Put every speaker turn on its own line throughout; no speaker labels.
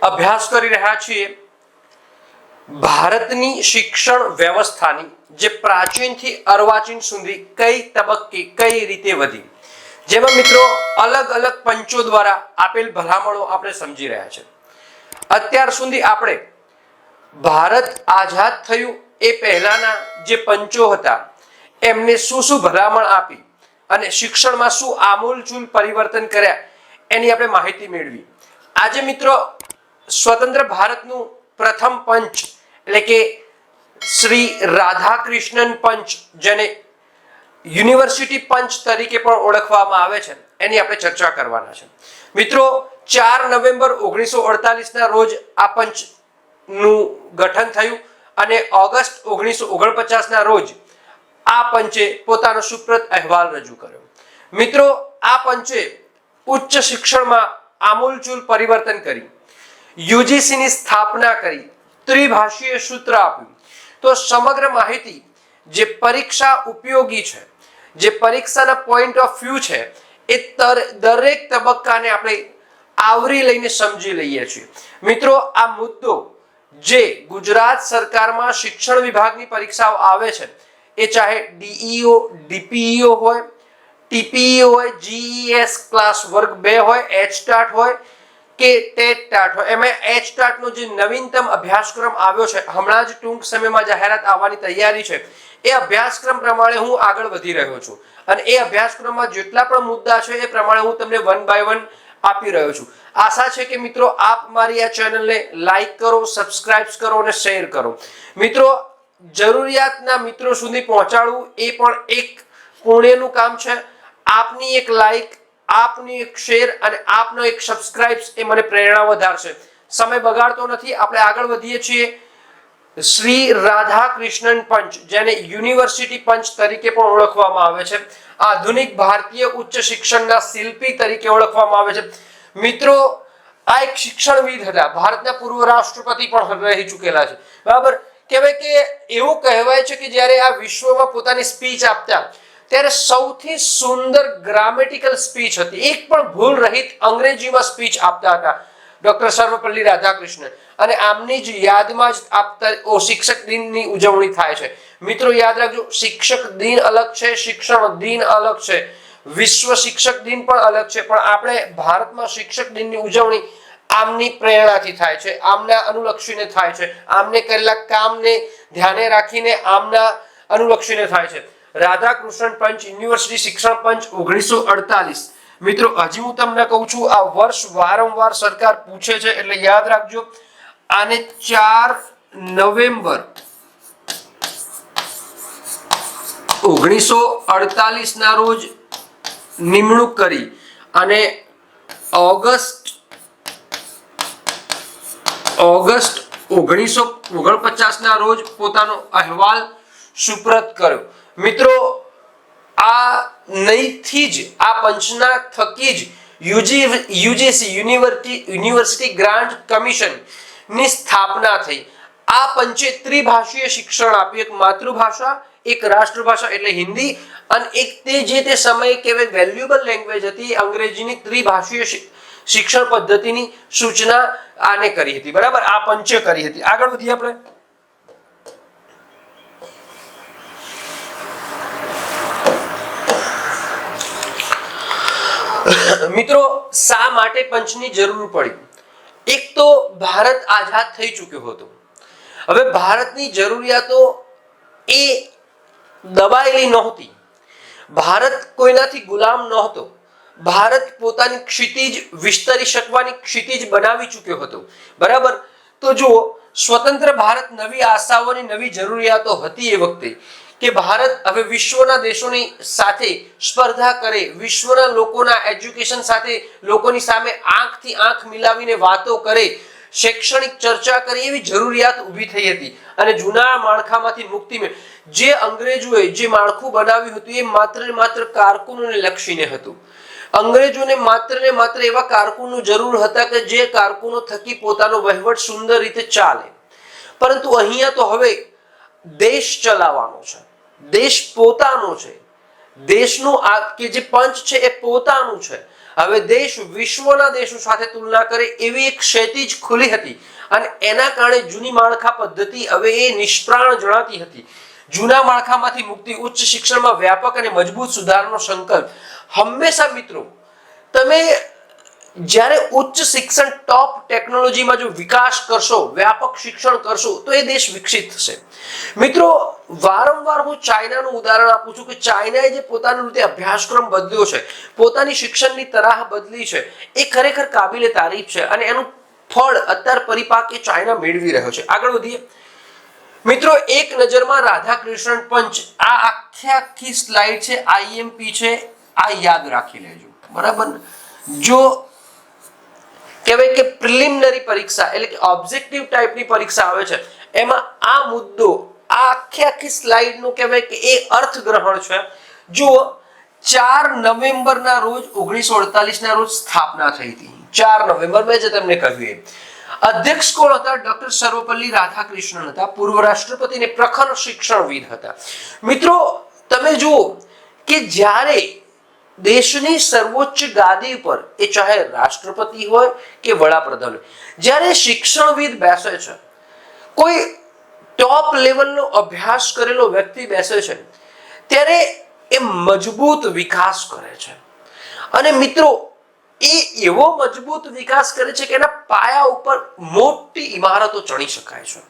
અભ્યાસ કરી રહ્યા છીએ ભારતની શિક્ષણ વ્યવસ્થાની જે પ્રાચીનથી અર્વાચીન સુધી કઈ તબક્કે કઈ રીતે વધી, જેમાં મિત્રો અલગ અલગ પંચો દ્વારા આપેલ ભલામણો આપણે સમજી રહ્યા છે. અત્યાર સુધી આપણે ભારત આઝાદ થયું એ પહેલાના જે પંચો હતા એમને શું શું ભલામણ આપી અને શિક્ષણમાં શું આમૂલચૂલ પરિવર્તન કર્યા એની આપણે માહિતી મેળવી. આજે મિત્રો સ્વતંત્ર ભારતનું પ્રથમ પંચ એટલે કે શ્રી રાધાકૃષ્ણન પંચ, જેને યુનિવર્સિટી પંચ તરીકે પણ ઓળખવામાં આવે છે, એની આપણે ચર્ચા કરવાના છે. મિત્રો 4 નવેમ્બર 1948 ના રોજ આ પંચનું ગઠન થયું અને ઓગસ્ટ 1949 ના રોજ આ પંચે પોતાનો સુપ્રત અહેવાલ રજૂ કર્યો. મિત્રો આ પંચે ઉચ્ચ શિક્ષણમાં આમૂલચૂલ પરિવર્તન કરી, યુજીસી ની સ્થાપના કરી, ત્રિભાષીય સૂત્ર આપ્યું. તો સમગ્ર માહિતી જે પરીક્ષા ઉપયોગી છે, જે પરીક્ષાના પોઈન્ટ ઓફ વ્યૂ છે, એ દરેક તબક્કાને આપણે આવરી લઈને સમજી લઈએ છીએ. મિત્રો આ મુદ્દો જે ગુજરાત સરકારમાં શિક્ષણ વિભાગની પરીક્ષાઓ આવે છે, એ ચાહે ડીઈઓ, ડીપીઈઓ હોય, ટીપીઈઓ હોય, જીઈએસ ક્લાસ વર્ગ 2 હોય, એચટાટ હોય કે ટેટટાટ હોય. એમાં એચટાટ નો જે નવીનતમ અભ્યાસક્રમ આવ્યો છે, હમણાં જ ટૂંક સમયમાં જાહેરાત આવવાની તૈયારી છે, એ અભ્યાસક્રમ પ્રમાણે હું આગળ વધી રહ્યો છું અને એ અભ્યાસક્રમમાં જેટલા પણ મુદ્દા છે એ પ્રમાણે હું તમને વન બાય વન આપી રહ્યો છું. આશા છે કે મિત્રો આપ મારી આ ચેનલને લાઈક કરો, સબસ્ક્રાઇબ કરો અને શેર કરો. મિત્રો જરૂરિયાતના મિત્રો સુધી પહોંચાડવું એ પણ એક પુણ્યનું કામ છે. આપની એક લાઈક, આપની એક શેર અને આપનો એક સબસ્ક્રાઇબ એ મને પ્રેરણા વધારશે. સમય બગાડતો નથી, આપણે આગળ વધીએ છીએ. શ્રી રાધાકૃષ્ણન પંચ, જેને યુનિવર્સિટી પંચ તરીકે પણ ઓળખવામાં આવે છે, આધુનિક ભારતીય ઉચ્ચ શિક્ષણના શિલ્પી તરીકે ઓળખવામાં આવે છે. મિત્રો આ એક શિક્ષણવિદ હતા, ભારતના પૂર્વ રાષ્ટ્રપતિ પણ રહી ચૂકેલા છે. બરાબર, કહેવાય કે એવું કહેવાય છે કે જ્યારે આ વિશ્વમાં પોતાની સ્પીચ આપતા ત્યારે સૌથી સુંદર ગ્રામેટિકલ સ્પીચ હતી, એક પણ ભૂલ રહિત અંગ્રેજીમાં સ્પીચ આપતા હતા ડોક્ટર સર્વપલ્લી રાધાકૃષ્ણન. અને આમની જ યાદમાં જ આપતા શિક્ષક દિનની ઉજવણી થાય છે. મિત્રો યાદ રાખજો, શિક્ષક દિન અલગ છે, શિક્ષણ દિન અલગ છે, વિશ્વ શિક્ષક દિન પણ અલગ છે, પણ આપણે ભારતમાં શિક્ષક દિનની ઉજવણી આમની પ્રેરણાથી થાય છે, આમના અનુલક્ષીને થાય છે, આમને કરેલા કામને ધ્યાને રાખીને આમના અનુલક્ષીને થાય છે. રાધાકૃષ્ણન પંચ, યુનિવર્સિટી શિક્ષણ પંચ 1948. મિત્રો હજી હું તમને કહું છું, આ વર્ષ વારંવાર સરકાર પૂછે છે એટલે યાદ રાખજો. આને 4 નવેમ્બર 1948 ના રોજ નિમણૂક કરી અને ઓગસ્ટ 1949 ના રોજ પોતાનો અહેવાલ સુપ્રત કર્યો. મિત્રો આ નહીથી જ, આ પંચના થકી જ યુજીસી યુનિવર્સિટી ગ્રાન્ટ કમિશન ની સ્થાપના થઈ. આ પંચે ત્રિભાષીય શિક્ષણ આપ્યું, એક માતૃભાષા, એક રાષ્ટ્રભાષા એટલે હિન્દી, અને એક તે સમયે કેવી વેલ્યુએબલ લેંગ્વેજ હતી અંગ્રેજીની ત્રિભાષીય શિક્ષણ પદ્ધતિની સૂચના આને કરી હતી. બરાબર, આ પંચે કરી હતી. આગળ વધીએ આપણે. મિત્રો શા માટે પંચની જરૂર પડી? એક તો ભારત આઝાદ થઈ ચૂક્યો હતો. હવે ભારતની જરૂરિયાતો એ દબાયેલી નહોતી. ભારત કોઈનાથી ગુલામ નહોતો. ભારત પોતાની ક્ષિતિજ વિસ્તરી શકવાની ક્ષિતિજ બનાવી ચૂક્યો હતો. બરાબર, તો જુઓ, સ્વતંત્ર ભારત નવી આશાઓની, નવી જરૂરિયાતો હતી એ વખતે કે ભારત હવે વિશ્વના દેશોની સાથે સ્પર્ધા કરે, વિશ્વના લોકોના એજ્યુકેશન સાથે લોકોની સામે આંખથી આંખ મિલાવીને વાતો કરે, શૈક્ષણિક ચર્ચા કરે, એવી જરૂરિયાત ઊભી થઈ હતી. અને જૂના માળખામાંથી મુક્તિ મેળવી. જે અંગ્રેજોએ જે માળખું બનાવ્યું હતું એ માત્ર ને માત્ર કારકુનોને લક્ષીને હતું. અંગ્રેજોને માત્ર ને માત્ર એવા કારકુનો જરૂર હતા કે જે કારકુનો થકી પોતાનો વહીવટ સુંદર રીતે ચાલે. પરંતુ અહીંયા તો હવે દેશ ચલાવવાનો છે, દેશ પોતાનો છે, દેશનું આ કે જે પંચ છે એ પોતાનું છે. હવે દેશ વિશ્વના દેશો સાથે તુલના કરે એવી એક ક્ષૈતિજ ખુલી હતી અને એના કારણે જૂની માળખા પદ્ધતિ હવે એ નિષ્પ્રાણ જણાતી હતી. જૂના માળખામાંથી મુક્તિ, ઉચ્ચ શિક્ષણમાં વ્યાપક અને મજબૂત સુધારનો સંકલ્પ. હંમેશા મિત્રો તમે જ્યારે ઉચ્ચ શિક્ષણ ટોપ ટેકનોલોજીમાં જો વિકાસ કરશો, વ્યાપક શિક્ષણ કરશો તો એ દેશ વિકસિત થશે. મિત્રો વારંવાર હું ચાઇનાનું ઉદાહરણ આપું છું કે ચાઇનાએ જે પોતાની રીતે અભ્યાસક્રમ બદલ્યો છે, પોતાની શિક્ષણની તરાહ બદલી છે, એ ખરેખર કાબિલે તારીફ છે અને એનું ફળ અત્યારે પરિપાક એ ચાઇના મેળવી રહ્યો છે. આગળ વધીએ મિત્રો. એક નજરમાં રાધાકૃષ્ણન પંચ, આ આખી સ્લાઇડ છે, આઈએમપી છે, આ યાદ રાખી લેજો, બરાબર. જો કહેવાય કે પ્રિલિમિનરી પરીક્ષા એટલે કે ઓબ્જેક્ટિવ ટાઈપની પરીક્ષા આવે છે, એમાં આ મુદ્દો, આ આખી સ્લાઇડનું કહેવાય કે એ અર્થગ્રહણ છે. જો 4 નવેમ્બરના રોજ 1948 ના રોજ સ્થાપના થઈ હતી. 4 નવેમ્બર મેં જે તમને કહ્યું. અધ્યક્ષ કોણ હતા? ડોક્ટર સર્વપલ્લી રાધાકૃષ્ણન હતા, પૂર્વ રાષ્ટ્રપતિ અને પ્રખર શિક્ષણવિદ હતા. મિત્રો તમે જુઓ કે જ્યારે દેશની સર્વોચ્ચ ગાદી પર, એ ચાહે રાષ્ટ્રપતિ હોય કે વડાપ્રધાન હોય, જ્યારે શિક્ષણવિદ બેસે છે, કોઈ ટોપ લેવલનો અભ્યાસ કરેલો વ્યક્તિ બેસે છે, ત્યારે એ મજબૂત વિકાસ કરે છે. અને મિત્રો એ એવો મજબૂત વિકાસ કરે છે કે એના પાયા ઉપર મોટી ઇમારતો ચણી શકાય છે.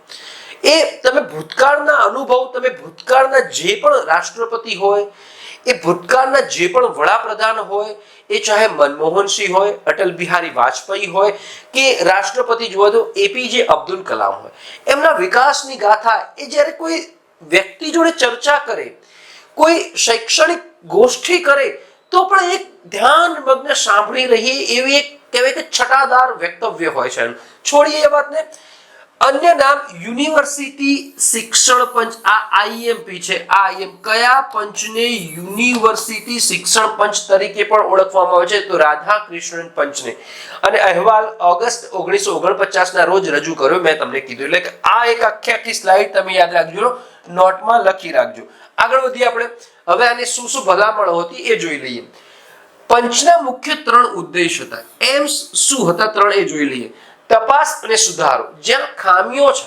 એ તમે ભૂતકાળના અનુભવ, તમે ભૂતકાળના જે પણ રાષ્ટ્રપતિ હોય, એ ભૂતકાળના જે પણ વડાપ્રધાન હોય, એ ચાહે મનમોહનસિંહ હોય, અટલ બિહારી વાજપેયી હોય કે રાષ્ટ્રપતિ જુઓ તો એપીજે અબ્દુલ કલામ હોય, એમના વિકાસની ગાથા એ જ્યારે કોઈ વ્યક્તિ જોડે ચર્ચા કરે, કોઈ શૈક્ષણિક ગોષ્ઠી કરે, તો પણ એક ધ્યાન મગ્ન સાંભળી રહીએ એવી એક કહેવાય કે છટાદાર વક્તવ્ય હોય છે. છોડીએ એ વાતને. અન્ય નામ યુનિવર્સિટી શિક્ષણ પંચ, આ આઈએમપી છે. આ કયા પંચને યુનિવર્સિટી શિક્ષણ પંચ તરીકે પણ ઓળખવામાં આવે છે? તો રાધાકૃષ્ણન પંચને. અને અહેવાલ ઓગસ્ટ 1949 ના રોજ રજૂ કર્યો, મેં તમને કીધું. એટલે કે આ એક આખી સ્લાઇડ તમે યાદ રાખજો, નોટમાં લખી રાખજો. આગળ વધીએ આપણે. હવે આને શું શું ભલામણો હતી એ જોઈ લઈએ. પંચના મુખ્ય 3 ઉદ્દેશ હતા. એમ્સ શું હતા 3 એ જોઈ લઈએ. તપાસ અને સુધારો. જ્યાં ખામીઓ છે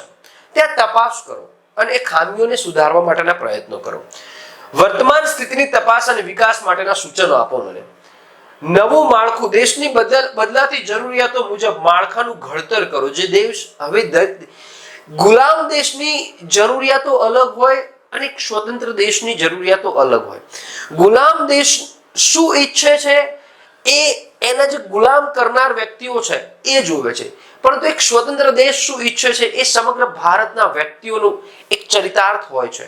ત્યાં તપાસ કરો અને એ ખામીઓને સુધારવા માટેના પ્રયત્નો કરો. વર્તમાન સ્થિતિની તપાસ અને વિકાસ માટેના સૂચનો આપો મને. નવું માળખું, દેશની બદલાતી જરૂરિયાતો મુજબ માળખાનું ઘડતર કરો. જે દેશ હવે ગુલામ દેશની જરૂરિયાતો અલગ હોય અને એક સ્વતંત્ર દેશની જરૂરિયાતો અલગ હોય. ગુલામ દેશ શું ઈચ્છે છે એ એના જે ગુલામ કરનાર વ્યક્તિઓ છે એ જોવે છે, પરંતુ એક સ્વતંત્ર દેશ શું ઈચ્છે છે એ સમગ્ર ભારતના વ્યક્તિઓનું એક ચરિતાર્થ હોય છે,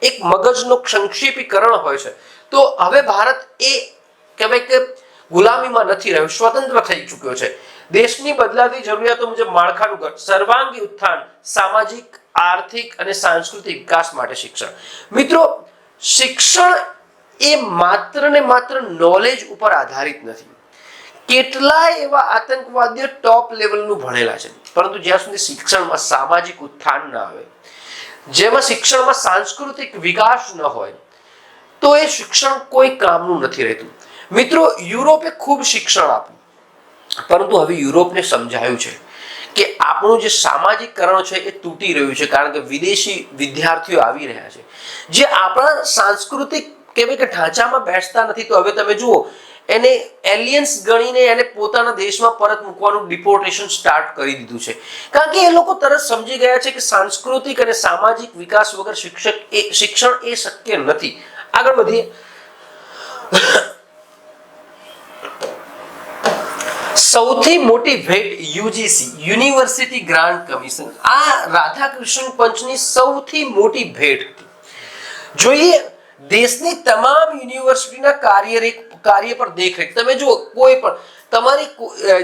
એક મગજનું સંક્ષેપીકરણ હોય છે. તો હવે ભારત એ કહેવાય કે ગુલામીમાં નથી રહ્યો, સ્વતંત્ર થઈ ચૂક્યો છે. દેશની બદલાતી જરૂરિયાતો મુજબ માળખાનું ઘડ, સર્વાંગી ઉત્થાન, સામાજિક, આર્થિક અને સાંસ્કૃતિક વિકાસ માટે શિક્ષણ. મિત્રો શિક્ષણ એ માત્ર ને માત્ર નોલેજ ઉપર આધારિત નથી. કેટલાય એવા આતંકવાદીઓ ટોપ લેવલનું ભણેલા છે, પરંતુ જ્યાં સુધી શિક્ષણમાં સામાજિક ઉત્થાન ના આવે, જેમાં શિક્ષણમાં સાંસ્કૃતિક વિકાસ ન હોય, તો એ શિક્ષણ કોઈ કામનું નથી રહેતું. મિત્રો યુરોપે ખૂબ શિક્ષણ આપ્યું, પરંતુ હવે યુરોપને સમજાયું છે કે આપણું જે સામાજિકકરણ છે એ તૂટી રહ્યું છે, કારણ કે વિદેશી વિદ્યાર્થીઓ આવી રહ્યા છે જે આપણા સાંસ્કૃતિક કહેવાય કે ઢાંચામાં બેસતા નથી. તો હવે તમે જુઓ, એને એલિયન્સ ગણીને એને પોતાના દેશમાં પરત મૂકવાનું ડિપોર્ટેશન સ્ટાર્ટ કરી દીધું છે, કારણ કે એ લોકો તરત સમજી ગયા છે કે સાંસ્કૃતિક અને સામાજિક વિકાસ વગર શિક્ષણ એ શક્ય નથી. આગળ વધીએ. સૌથી મોટી ભેટ યુજીસી, યુનિવર્સિટી ગ્રાન્ટ કમિશન. આ રાધાકૃષ્ણ પંચની સૌથી મોટી ભેટ હતી. જોઈએ દેશની તમામ યુનિવર્સિટીના કાર્ય પર દેખરેખ. તમે જુઓ, કોઈ પણ તમારી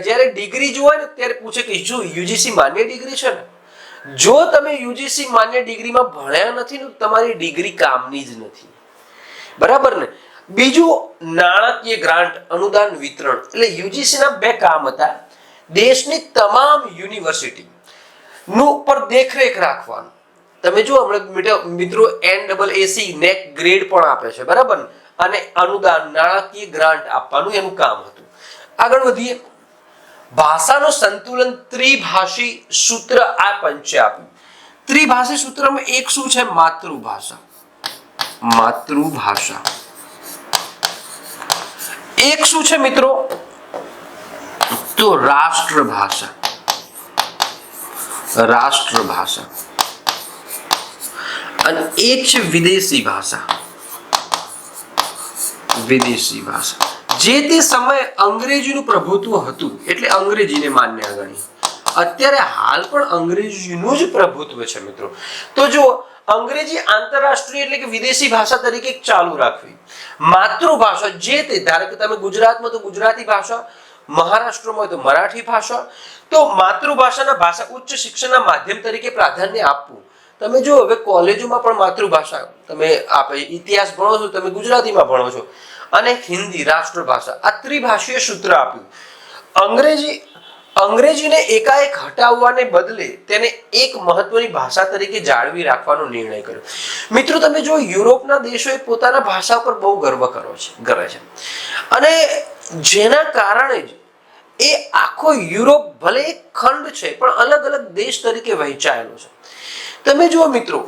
જ્યારે ડિગ્રી જોવાય ને ત્યારે પૂછે કે જો યુજીસી માન્ય ડિગ્રી છે ને, જો તમે યુજીસી માન્ય ડિગ્રીમાં ભણ્યા નથી ને તમારી ડિગ્રી કામની જ નથી, બરાબર ને. બીજું નાણાકીય ગ્રાન્ટ, અનુદાન વિતરણ. એટલે યુજીસી ના 2 કામ હતા. દેશની તમામ યુનિવર્સિટી નું પર દેખરેખ રાખવાનું. તમે જો હમણાં મિત્રો NAAC નેક ગ્રેડ પણ આપે છે, બરાબર, અને અનુદાન નાણાકીય ગ્રાન્ટ આપવાનું એનું કામ હતું. આગળ વધીએ. ભાષાનું સંતુલન ત્રિભાષી સૂત્ર આ પંચે આપ્યું. ત્રિભાષી સૂત્રમાં એક શું છે? માતૃભાષા. માતૃભાષા. એક શું છે મિત્રો? તો રાષ્ટ્રભાષા. રાષ્ટ્રભાષા. અને એક છે વિદેશી ભાષા. વિદેશી ભાષા. જે તે સમયે અંગ્રેજીનું પ્રભુત્વ હતું એટલે અંગ્રેજીને માન્ય ગણી. અત્યારે હાલ પણ અંગ્રેજીનું જ પ્રભુત્વ છે મિત્રો. તો જો અંગ્રેજી આંતરરાષ્ટ્રીય એટલે કે વિદેશી ભાષા તરીકે ચાલુ રાખવી. માતૃભાષા જે તે, ધારો કે તમે ગુજરાતમાં તો ગુજરાતી ભાષા, મહારાષ્ટ્રમાં હોય તો મરાઠી ભાષા. તો માતૃભાષાના ભાષા ઉચ્ચ શિક્ષણના માધ્યમ તરીકે પ્રાધાન્ય આપવું. તમે જો હવે કોલેજોમાં પણ માતૃભાષા તમે આપે, ઇતિહાસ ભણો છો તમે ગુજરાતીમાં ભણો છો, અને હિન્દી રાષ્ટ્રભાષા. આ ત્રિભાષીય સૂત્ર આપ્યું. અંગ્રેજીને એકાએક હટાવવાને બદલે તેને એક મહત્વની ભાષા તરીકે જાળવી રાખવાનો નિર્ણય કર્યો. મિત્રો તમે જો યુરોપના દેશોએ પોતાના ભાષા પર બહુ ગર્વ કરે છે અને જેના કારણે જ એ આખો યુરોપ ભલે એક ખંડ છે પણ અલગ અલગ દેશ તરીકે વહેંચાયેલો છે. તમે જુઓ મિત્રો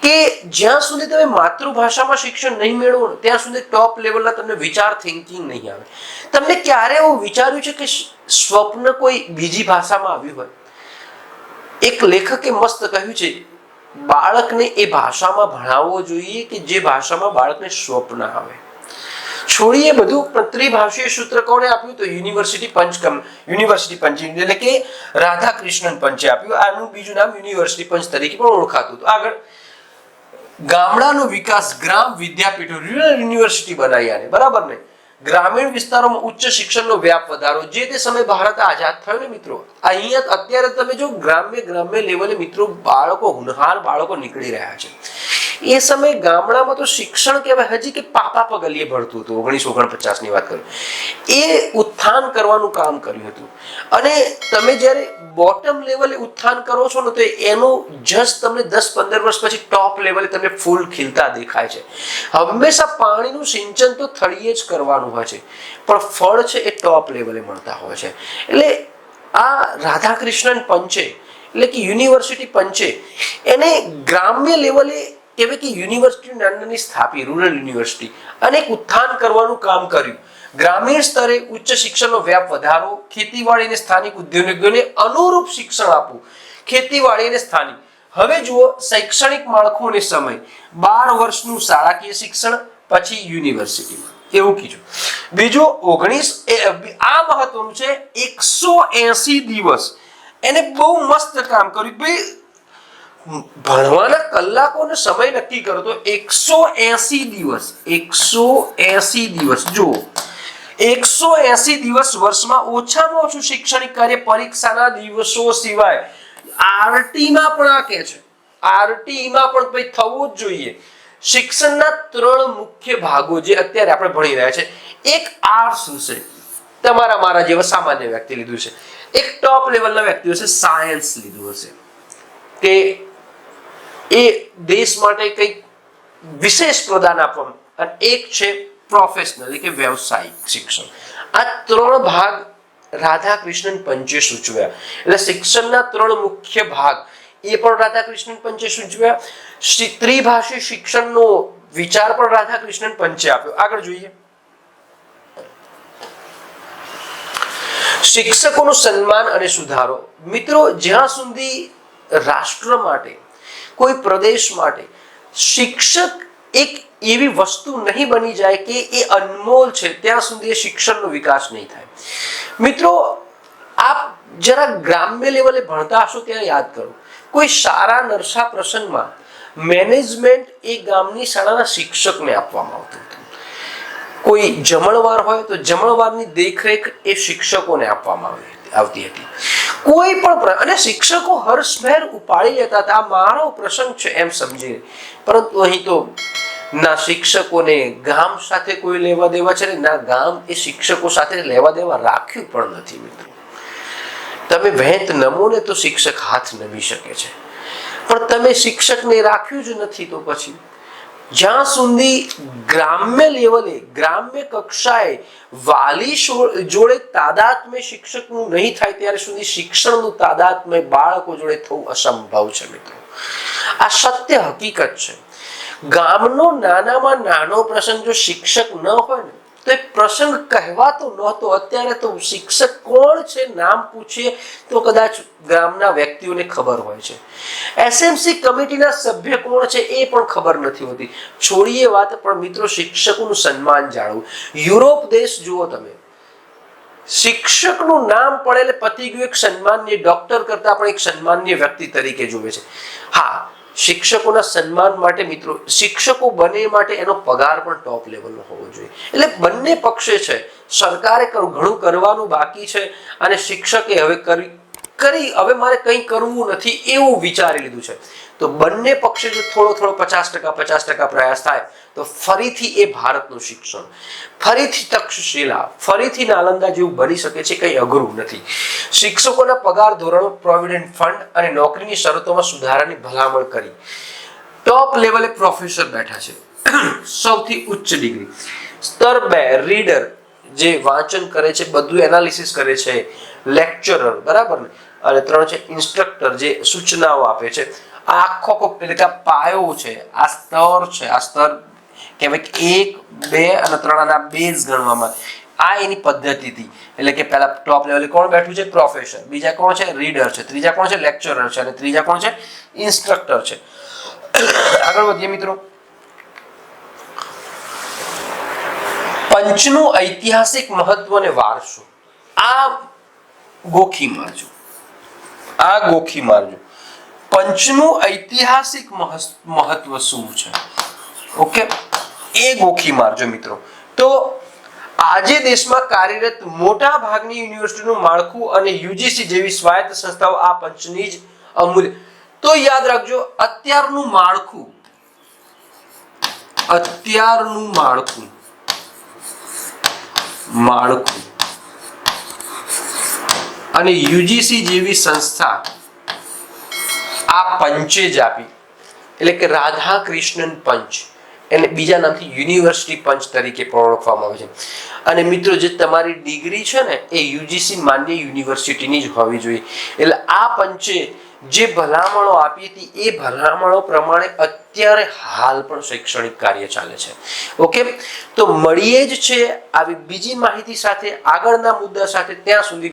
કે જ્યાં સુધી તમે માતૃભાષામાં શિક્ષણ નહીં મેળવો ત્યાં સુધી ટોપ લેવલના તમને વિચાર થિંકિંગ નહીં આવે. તમને ક્યારે એવું વિચાર્યું છે કે સ્વપ્ન કોઈ બીજી ભાષામાં આવ્યું હોય? એક લેખકે મસ્ત કહ્યું છે, બાળકને એ ભાષામાં ભણાવવો જોઈએ કે જે ભાષામાં બાળકને સ્વપ્ન આવે. છોડીએ બધું, પણ ત્રિભાષીય સૂત્ર કોણે આપ્યું? તો યુનિવર્સિટી પંચ એટલે કે રાધાકૃષ્ણન પંચે આપ્યું. આનું બીજું નામ યુનિવર્સિટી પંચ તરીકે પણ ઓળખાતું હતું. આગળ ગામડાનો વિકાસ, ગ્રામ વિદ્યાપીઠો, રૂરલ યુનિવર્સિટી બનાવી આને, બરાબર ને? ગ્રામીણ વિસ્તારોમાં ઉચ્ચ શિક્ષણનો વ્યાપ વધારો. જે તે સમયે ભારત આઝાદ થયો ને મિત્રો, અહીંયા અત્યારે તમે જો ગ્રામ્ય લેવલે મિત્રો બાળકો, હોનહાર બાળકો નીકળી રહ્યા છે. એ સમયે ગામડામાં તો શિક્ષણ કહેવાય હજી કે પાપા પગલીએ ભળતું હતું. 1949 ની વાત કરું, એ ઉત્થાન કરવાનું કામ કર્યું હતું. અને તમે જ્યારે બોટમ લેવલે ઉત્થાન કરો છો ને તો એનું જસ્ટ તમને 10-15 વર્ષ પછી ટોપ લેવલે તમને ફૂલ ખીલતા દેખાય છે. હંમેશા પાણીનું સિંચન તો થળીએ જ કરવાનું હોય છે, પણ ફળ છે એ ટોપ લેવલે મળતા હોય છે. એટલે આ રાધાકૃષ્ણન પંચે એટલે કે યુનિવર્સિટી પંચે એને ગ્રામ્ય લેવલે કહેવાય કે યુનિવર્સિટી નાની સ્થાપી, રૂરલ યુનિવર્સિટી, અને ઉત્થાન કરવાનું કામ કર્યું. ગ્રામીણ સ્તરે ઉચ્ચ શિક્ષણનો વ્યાપ વધારો, ખેતીવાડી અને સ્થાનિક ઉદ્યોગોને અનુરૂપ શિક્ષણ આપવું. ખેતીવાડી અને સ્થાનિક. હવે જુઓ શૈક્ષણિક માળખું અને સમય. 12 વર્ષનું શાળાકીય શિક્ષણ, પછી યુનિવર્સિટીમાં, એવું કીધું. બીજું 19 આ મહત્વનું છે, 180 દિવસ. એને બહુ મસ્ત કામ કર્યું ભાઈ. ભણવાના કલાકોનો સમય નક્કી કરો તો 180 દિવસ. 180 દિવસ. જો 180 દિવસ વર્ષમાં ઓછામાં ઓછું શૈક્ષણિક કાર્ય પરીક્ષાના દિવસો સિવાય આરટીમાં પણ આ કે છે, આરટીમાં પણ ભાઈ થવું જ જોઈએ. શિક્ષણના 3 મુખ્ય ભાગો જે અત્યારે આપણે ભણી રહ્યા છે. એક આર્ટ્સ હશે, તમારા મારા જેવા સામાન્ય વ્યક્તિ લીધું છે. એક ટોપ લેવલના વ્યક્તિ હશે સાયન્સ લીધું હશે કે એ દેશ માટે કંઈક વિશેષ પ્રદાન આપવાનું. અને એક છે પ્રોફેશનલ કે વ્યવસાયિક શિક્ષણ. આ 3 ભાગ રાધાકૃષ્ણન પંચે સૂચવ્યા. એટલે શિક્ષણના 3 મુખ્ય ભાગ એ પણ રાધાકૃષ્ણન પંચે સૂચવ્યા. ત્રિભાષી શિક્ષણનો વિચાર પણ રાધાકૃષ્ણન પંચે આપ્યો. આગળ જોઈએ. શિક્ષકોનું સન્માન અને સુધારો. મિત્રો જ્યાં સુધી રાષ્ટ્ર માટે, કોઈ પ્રદેશ માટે શિક્ષક એક એવી વસ્તુ નહીં બની જાય કે એ અનમોલ છે, ત્યાં સુધી શિક્ષણનો વિકાસ નહીં થાય. મિત્રો આપ જરા ગ્રામ્ય લેવલે ભણતા હશો ત્યાં યાદ કરો, કોઈ સારા નરસા પ્રસંગમાં મેનેજમેન્ટ એ ગામની શાળાના શિક્ષકને આપવામાં આવતું હતું. કોઈ જમણવાર હોય તો જમણવારની દેખરેખ એ શિક્ષકોને આપવામાં આવતી હતી. કોઈ પણ અને શિક્ષકો હર્ષભેર ઉપાડી લેતા હતા, આ મારો પ્રસંગ છે એમ સમજીને. પરંતુ અહીં તો ના શિક્ષકોને ગામ સાથે કોઈ લેવા દેવા છે, ના ગામ એ શિક્ષકો સાથે લેવા દેવા રાખ્યું પણ નથી. મિત્રો તમે ભેંત નમો ને તો શિક્ષક હાથ નમી શકે છે, પણ તમે શિક્ષકને રાખ્યું જ નથી તો પછી જ્યાં સુધી ગ્રામ્ય લેવલે, ગ્રામ્ય કક્ષાએ વાલી જોડે તાદાત્મ્ય શિક્ષકનું નહીં થાય ત્યારે સુધી શિક્ષણનું તાદાત્મ્ય બાળકો જોડે થવું અસંભવ છે મિત્રો. આ સત્ય હકીકત છે. ગામનો નાનામાં નાનો પ્રસંગ જો શિક્ષક ન હોય ને તો એ પ્રસંગ કહેવાતો નહોતો. અત્યારે તો શિક્ષક કોણ છે નામ પૂછીએ તો કદાચ ગામના વ્યક્તિઓને ખબર હોય છે. એસએમસી કમિટીના સભ્ય કોણ છે એ પણ ખબર નથી હોતી. છોડીએ વાત, પણ મિત્રો શિક્ષકોનું સન્માન જાળવું. યુરોપ દેશ જુઓ તમે, શિક્ષકનું નામ પડે એટલે પતી ગયું. એક સન્માનીય ડોક્ટર કરતા પણ એક સન્માનીય વ્યક્તિ તરીકે જોવે છે. હા, શિક્ષકોના સન્માન માટે મિત્રો, શિક્ષકો બને માટે એનો પગાર પણ ટોપ લેવલનો હોવો જોઈએ. એટલે બંને પક્ષે છે. સરકારે ઘણું કરવાનું બાકી છે અને શિક્ષકે હવે મારે કંઈ કરવું નથી એવું વિચારી લીધું છે. તો બંને પક્ષે જો થોડો 50% પ્રયાસ થાય તો ફરીથી એ ભારતનું શિક્ષણ ફરીથી તક્ષશિલા, ફરીથી નાલંદા જેવું બની શકે છે. કંઈ અઘરું નથી. શિક્ષકોના પગાર ધોરણો, પ્રોવિડન્ટ ફંડ અને નોકરીની શરતોમાં સુધારાની ભલામણ કરી. ટોપ લેવલે પ્રોફેસર બેઠા છે, સૌથી ઉચ્ચ ડિગ્રી. સ્તર 2 રીડર, જે વાંચન કરે છે, બધું એનાલિસિસ કરે છે, લેક્ચરર, બરાબર ને. અને 3 છે ઇન્સ્ટ્રક્ટર, જે સૂચનાઓ આપે છે. આ આખો એટલે કે પાયો છે, આ સ્તર છે. આ સ્તર કહેવાય કે 1, 2 અને 3 આના બેઝ ગણવામાં. આ એની પદ્ધતિ હતી. એટલે કે પહેલા ટોપ લેવલે કોણ બેઠું છે? પ્રોફેસર. બીજા કોણ છે? રીડર છે. ત્રીજા કોણ છે? લેક્ચરર છે. અને ત્રીજા કોણ છે? ઇન્સ્ટ્રક્ટર છે. આગળ વધીએ મિત્રો. પંચનું ઐતિહાસિક મહત્વ અને વારસો. આ ગોખી મારજો. પંચનું ઐતિહાસિક મહત્વ શું છે? ઓકે, એ ગોખી મારજો મિત્રો. તો આજે દેશમાં કાર્યરત મોટા ભાગની યુનિવર્સિટીનું માળખું અને યુજીસી જેવી સ્વાયત્ત સંસ્થાઓ આ પંચની જ અમૂલ્ય. તો યાદ રાખજો, અત્યારનું માળખું અને યુજીસી જેવી સંસ્થા આ પંચે જ આપી. એટલે કે રાધા કૃષ્ણન પંચ, એને બીજા નામથી યુનિવર્સિટી પંચ તરીકે પણ ઓળખવામાં આવે છે. અને મિત્રો, જે તમારી ડિગ્રી છે ને એ યુજીસી માન્ય યુનિવર્સિટીની જ હોવી જોઈએ. એટલે આ પંચે જે ભલામણો આપી હતી એ ભલામણો પ્રમાણે અત્યારે હાલ પણ શૈક્ષણિક કાર્ય ચાલે છે. ઓકે, તો મળીએ જ છે આવી બીજી માહિતી સાથે, આગળના મુદ્દા સાથે. ત્યાં સુધી